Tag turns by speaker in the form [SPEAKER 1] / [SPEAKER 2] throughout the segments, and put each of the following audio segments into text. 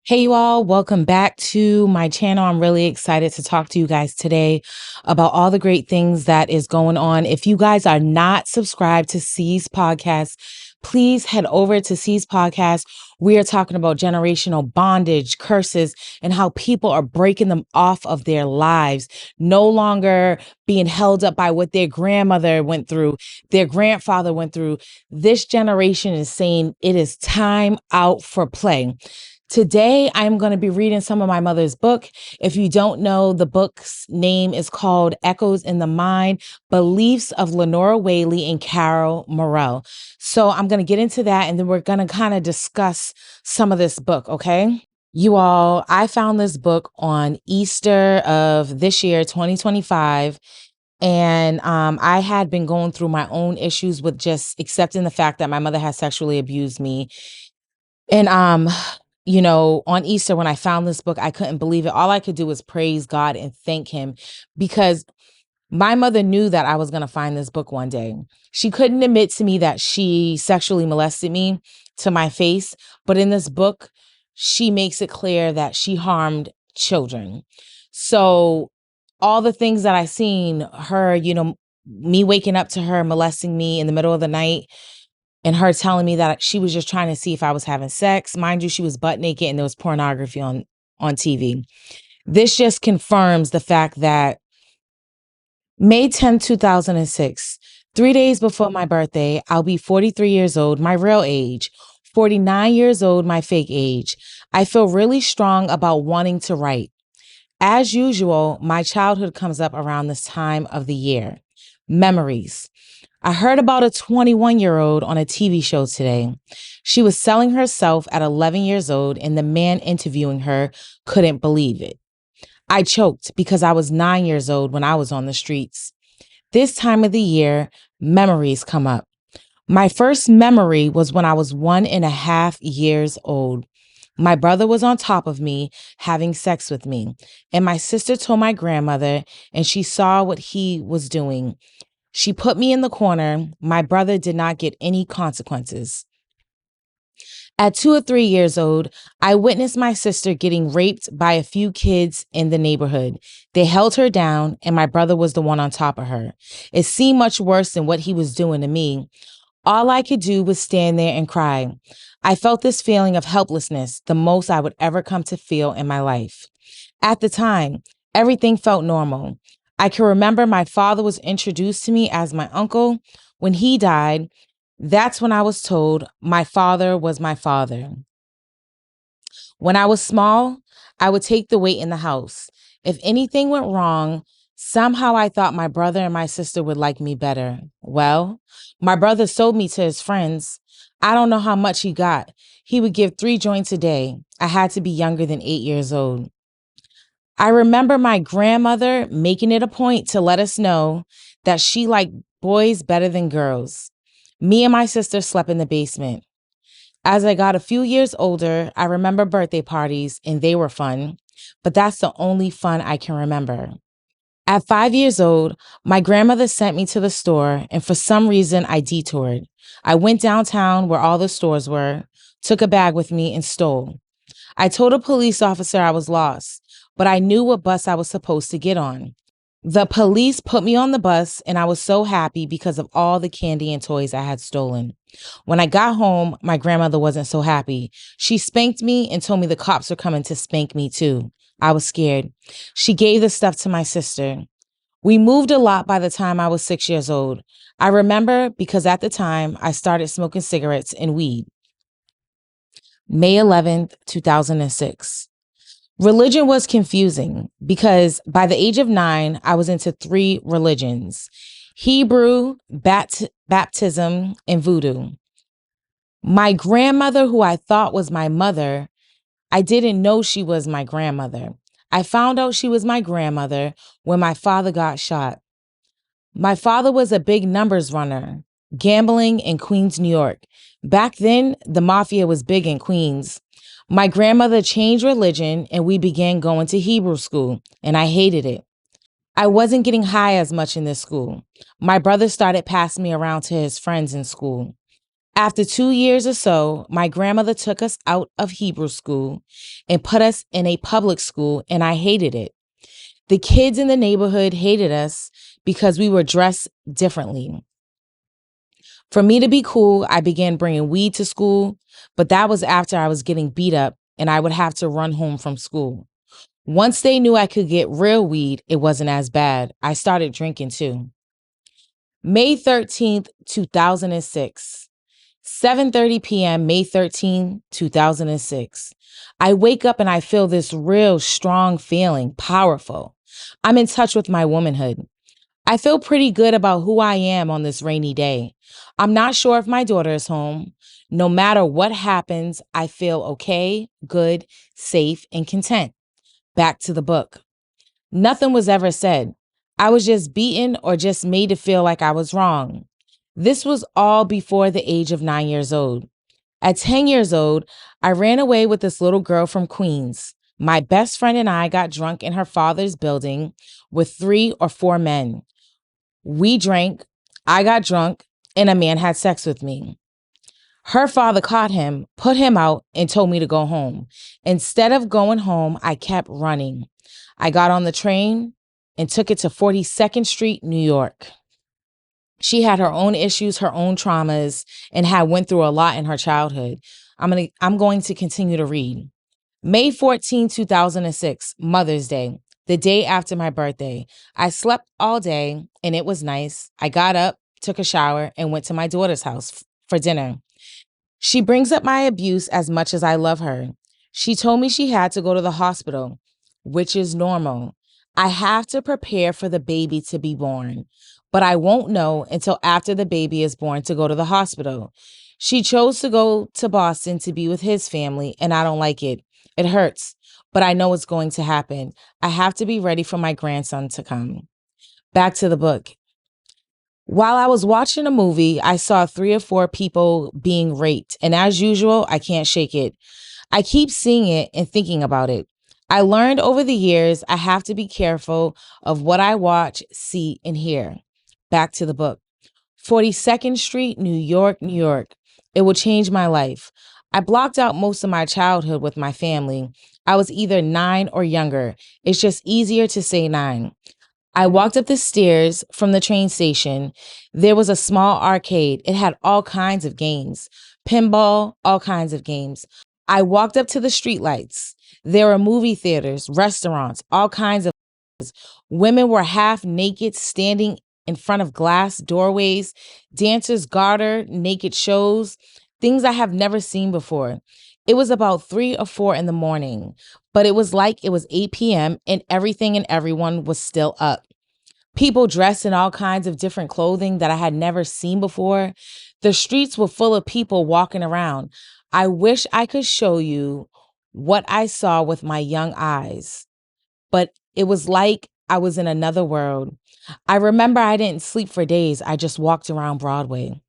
[SPEAKER 1] Hey, you all, welcome back to my channel. I'm really excited to talk to you guys today about all the great things that is going on. If you guys are not subscribed to C's podcast, please head over to C's podcast. We are talking about generational bondage, curses, and how people are breaking them off of their lives, no longer being held up by what their grandmother went through, their grandfather went through. This generation is saying it is time out for play. Today, I'm going to be reading some of my mother's book. If you don't know, the book's name is called Echoes in the Mind, Beliefs of Linnora Whaley and Carol Murrell. So I'm going to get into that, and then we're going to kind of discuss some of this book, okay? You all, I found this book on Easter of this year, 2025. And I had been going through my own issues with just accepting the fact that my mother had sexually abused me. And on Easter, when I found this book, I couldn't believe it. All I could do was praise God and thank him because my mother knew that I was going to find this book one day. She couldn't admit to me that she sexually molested me to my face, but in this book, she makes it clear that she harmed children. So all the things that I seen her, me waking up to her molesting me in the middle of the night, and her telling me that she was just trying to see if I was having sex. Mind you, she was butt naked and there was pornography on TV. This just confirms the fact that May 10th, 2006, 3 days before my birthday, I'll be 43 years old, my real age, 49 years old, my fake age. I feel really strong about wanting to write. As usual, my childhood comes up around this time of the year. Memories. I heard about a 21-year-old on a TV show today. She was selling herself at 11 years old, and the man interviewing her couldn't believe it. I choked because I was 9 years old when I was on the streets. This time of the year, memories come up. My first memory was when I was 1.5 years old. My brother was on top of me having sex with me, and my sister told my grandmother, and she saw what he was doing. She put me in the corner. My brother did not get any consequences. At 2 or 3 years old, I witnessed my sister getting raped by a few kids in the neighborhood. They held her down, and my brother was the one on top of her. It seemed much worse than what he was doing to me. All I could do was stand there and cry. I felt this feeling of helplessness, the most I would ever come to feel in my life. At the time, everything felt normal. I can remember my father was introduced to me as my uncle. When he died, that's when I was told my father was my father. When I was small, I would take the weight in the house. If anything went wrong, somehow I thought my brother and my sister would like me better. Well, my brother sold me to his friends. I don't know how much he got. He would give 3 joints a day. I had to be younger than 8 years old. I remember my grandmother making it a point to let us know that she liked boys better than girls. Me and my sister slept in the basement. As I got a few years older, I remember birthday parties and they were fun, but that's the only fun I can remember. At 5 years old, my grandmother sent me to the store, and for some reason, I detoured. I went downtown where all the stores were, took a bag with me, and stole. I told a police officer I was lost, but I knew what bus I was supposed to get on. The police put me on the bus, and I was so happy because of all the candy and toys I had stolen. When I got home, my grandmother wasn't so happy. She spanked me and told me the cops were coming to spank me too. I was scared. She gave the stuff to my sister. We moved a lot by the time I was 6 years old. I remember because at the time I started smoking cigarettes and weed. May 11th, 2006. Religion was confusing because by the age of 9, I was into 3 religions: Hebrew, baptism, and voodoo. My grandmother, who I thought was my mother, I didn't know she was my grandmother. I found out she was my grandmother when my father got shot. My father was a big numbers runner, gambling in Queens, New York. Back then, the mafia was big in Queens. My grandmother changed religion and we began going to Hebrew school, and I hated it. I wasn't getting high as much in this school. My brother started passing me around to his friends in school. After 2 years or so, my grandmother took us out of Hebrew school and put us in a public school, and I hated it. The kids in the neighborhood hated us because we were dressed differently. For me to be cool, I began bringing weed to school, but that was after I was getting beat up and I would have to run home from school. Once they knew I could get real weed, it wasn't as bad. I started drinking too. May 13th, 2006. 7:30 p.m. May 13th, 2006. I wake up and I feel this real strong feeling, powerful. I'm in touch with my womanhood. I feel pretty good about who I am on this rainy day. I'm not sure if my daughter is home. No matter what happens, I feel okay, good, safe, and content. Back to the book. Nothing was ever said. I was just beaten or just made to feel like I was wrong. This was all before the age of 9 years old. At 10 years old, I ran away with this little girl from Queens. My best friend and I got drunk in her father's building with 3 or 4 men. We drank, I got drunk, and a man had sex with me. Her father caught him, put him out, and told me to go home. Instead of going home, I kept running. I got on the train and took it to 42nd Street, New York. She had her own issues, her own traumas, and had went through a lot in her childhood. I'm going to continue to read. May 14, 2006, Mother's Day, the day after my birthday. I slept all day and it was nice. I got up, took a shower, and went to my daughter's house for dinner. She brings up my abuse as much as I love her. She told me she had to go to the hospital, which is normal. I have to prepare for the baby to be born, but I won't know until after the baby is born to go to the hospital. She chose to go to Boston to be with his family, and I don't like it. It hurts, but I know it's going to happen. I have to be ready for my grandson to come. Back to the book. While I was watching a movie, I saw 3 or 4 people being raped, and as usual, I can't shake it. I keep seeing it and thinking about it. I learned over the years I have to be careful of what I watch, see, and hear. Back to the book. 42nd Street, New York, New York. It will change my life. I blocked out most of my childhood with my family. I was either 9 or younger. It's just easier to say 9. I walked up the stairs from the train station. There was a small arcade. It had all kinds of games, pinball, all kinds of games. I walked up to the streetlights. There were movie theaters, restaurants, all kinds of women were half naked standing in front of glass doorways, dancers gartered, naked shows, things I have never seen before. It was about 3 or 4 in the morning, but it was like it was 8 p.m. and everything and everyone was still up. People dressed in all kinds of different clothing that I had never seen before. The streets were full of people walking around. I wish I could show you what I saw with my young eyes, but it was like I was in another world. I remember I didn't sleep for days. I just walked around Broadway.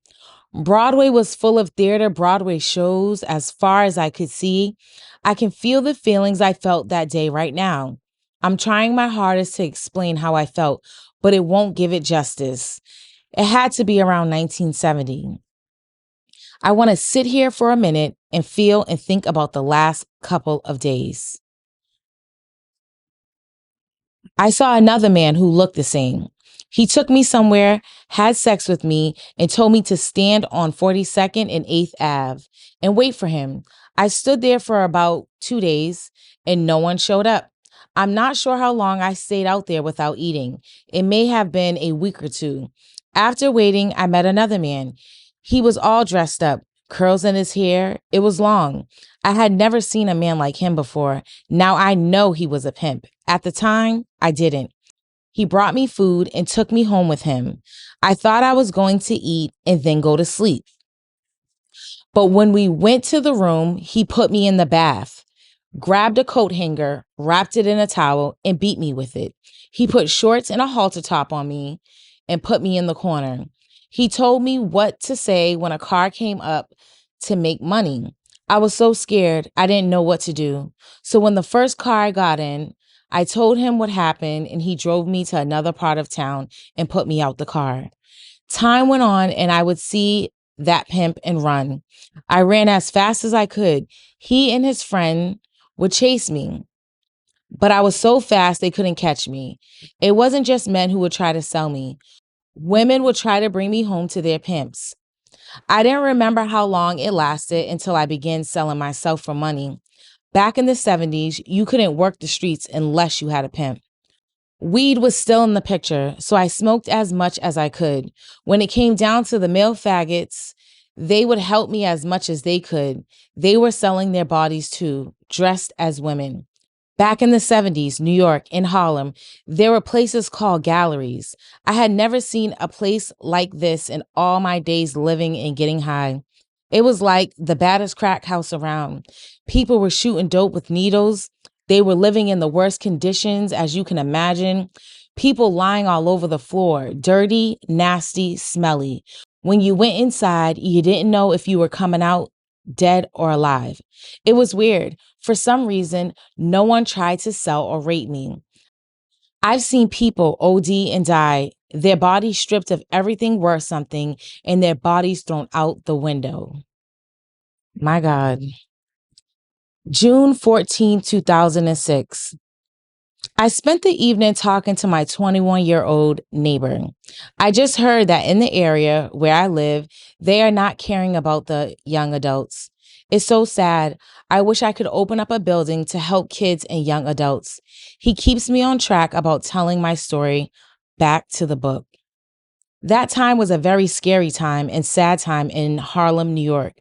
[SPEAKER 1] Broadway was full of theater, Broadway shows as far as I could see. I can feel the feelings I felt that day right now. I'm trying my hardest to explain how I felt, but it won't give it justice. It had to be around 1970. I want to sit here for a minute and feel and think about the last couple of days. I saw another man who looked the same. He took me somewhere, had sex with me, and told me to stand on 42nd and 8th Ave and wait for him. I stood there for about 2 days and no one showed up. I'm not sure how long I stayed out there without eating. It may have been a week or two. After waiting, I met another man. He was all dressed up, curls in his hair. It was long. I had never seen a man like him before. Now I know he was a pimp. At the time, I didn't. He brought me food and took me home with him. I thought I was going to eat and then go to sleep. But when we went to the room, he put me in the bath, grabbed a coat hanger, wrapped it in a towel, and beat me with it. He put shorts and a halter top on me and put me in the corner. He told me what to say when a car came up to make money. I was so scared, I didn't know what to do. So when the first car I got in, I told him what happened and he drove me to another part of town and put me out the car. Time went on and I would see that pimp and run. I ran as fast as I could. He and his friend would chase me, but I was so fast they couldn't catch me. It wasn't just men who would try to sell me. Women would try to bring me home to their pimps. I didn't remember how long it lasted until I began selling myself for money. Back in the 70s, you couldn't work the streets unless you had a pimp. Weed was still in the picture, so I smoked as much as I could. When it came down to the male faggots, they would help me as much as they could. They were selling their bodies too, dressed as women. Back in the 70s, New York, in Harlem, there were places called galleries. I had never seen a place like this in all my days living and getting high. It was like the baddest crack house around. People were shooting dope with needles. They were living in the worst conditions as you can imagine. People lying all over the floor, dirty, nasty, smelly. When you went inside, you didn't know if you were coming out dead or alive. It was weird. For some reason, no one tried to sell or rape me. I've seen people OD and die, their bodies stripped of everything worth something, and their bodies thrown out the window. My God. June 14, 2006. I spent the evening talking to my 21-year-old neighbor. I just heard that in the area where I live, they are not caring about the young adults. It's so sad. I wish I could open up a building to help kids and young adults. He keeps me on track about telling my story back to the book. That time was a very scary time and sad time in Harlem, New York.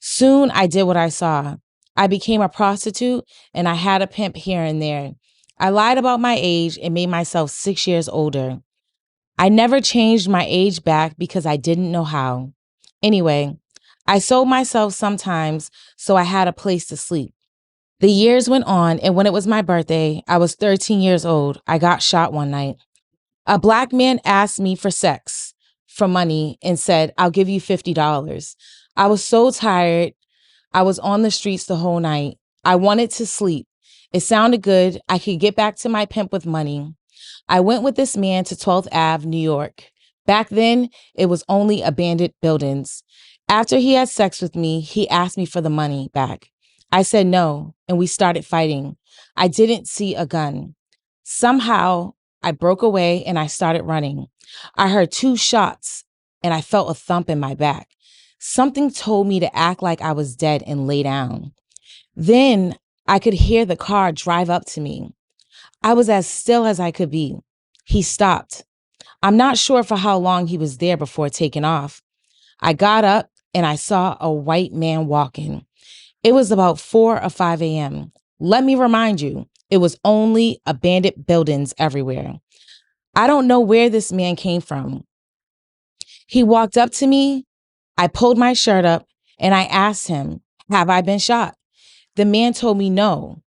[SPEAKER 1] Soon I did what I saw. I became a prostitute and I had a pimp here and there. I lied about my age and made myself 6 years older. I never changed my age back because I didn't know how. Anyway, I sold myself sometimes so I had a place to sleep. The years went on, and when it was my birthday, I was 13 years old. I got shot one night. A black man asked me for sex, for money, and said, "I'll give you $50." I was so tired. I was on the streets the whole night. I wanted to sleep. It sounded good. I could get back to my pimp with money. I went with this man to 12th Ave, New York. Back then, it was only abandoned buildings. After he had sex with me, he asked me for the money back. I said no, and we started fighting. I didn't see a gun. Somehow, I broke away and I started running. I heard 2 shots and I felt a thump in my back. Something told me to act like I was dead and lay down. Then I could hear the car drive up to me. I was as still as I could be. He stopped. I'm not sure for how long he was there before taking off. I got up and I saw a white man walking. It was about 4 or 5 a.m. Let me remind you, it was only abandoned buildings everywhere. I don't know where this man came from. He walked up to me. I pulled my shirt up and I asked him, "Have I been shot?" The man told me no,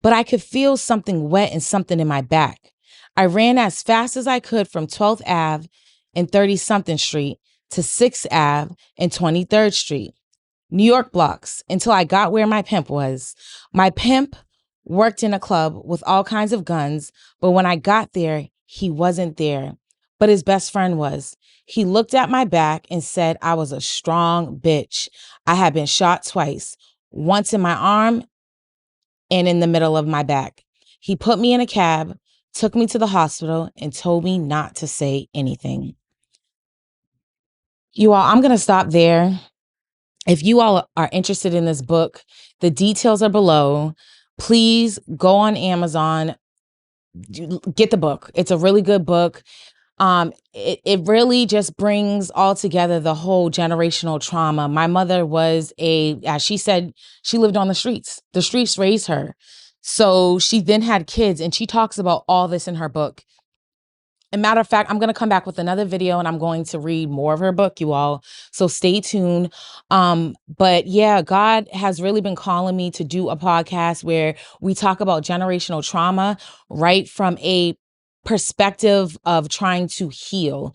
[SPEAKER 1] but I could feel something wet and something in my back. I ran as fast as I could from 12th Ave and 30-something Street to 6th Ave and 23rd Street, New York blocks, until I got where my pimp was. My pimp worked in a club with all kinds of guns, but when I got there, he wasn't there, but his best friend was. He looked at my back and said I was a strong bitch. I had been shot twice, once in my arm and in the middle of my back. He put me in a cab, took me to the hospital, and told me not to say anything. You all, I'm going to stop there. If you all are interested in this book, the details are below. Please go on Amazon, get the book. It's a really good book. It really just brings all together the whole generational trauma. My mother was as she said, she lived on the streets. The streets raised her. So she then had kids, and she talks about all this in her book. And matter of fact, I'm going to come back with another video and I'm going to read more of her book, you all. So stay tuned. But yeah, God has really been calling me to do a podcast where we talk about generational trauma, right from a perspective of trying to heal.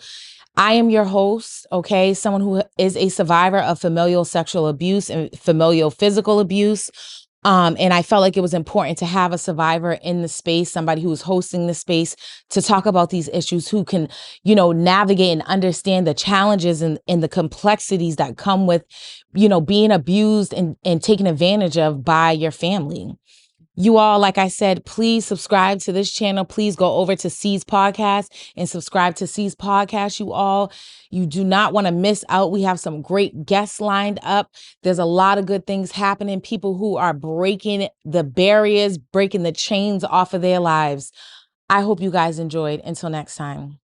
[SPEAKER 1] I am your host, okay? Someone who is a survivor of familial sexual abuse and familial physical abuse. And I felt like it was important to have a survivor in the space, somebody who was hosting the space to talk about these issues, who can, navigate and understand the challenges and the complexities that come with, being abused and taken advantage of by your family. You all, like I said, please subscribe to this channel. Please go over to C's Podcast and subscribe to C's Podcast, you all. You do not want to miss out. We have some great guests lined up. There's a lot of good things happening. People who are breaking the barriers, breaking the chains off of their lives. I hope you guys enjoyed. Until next time.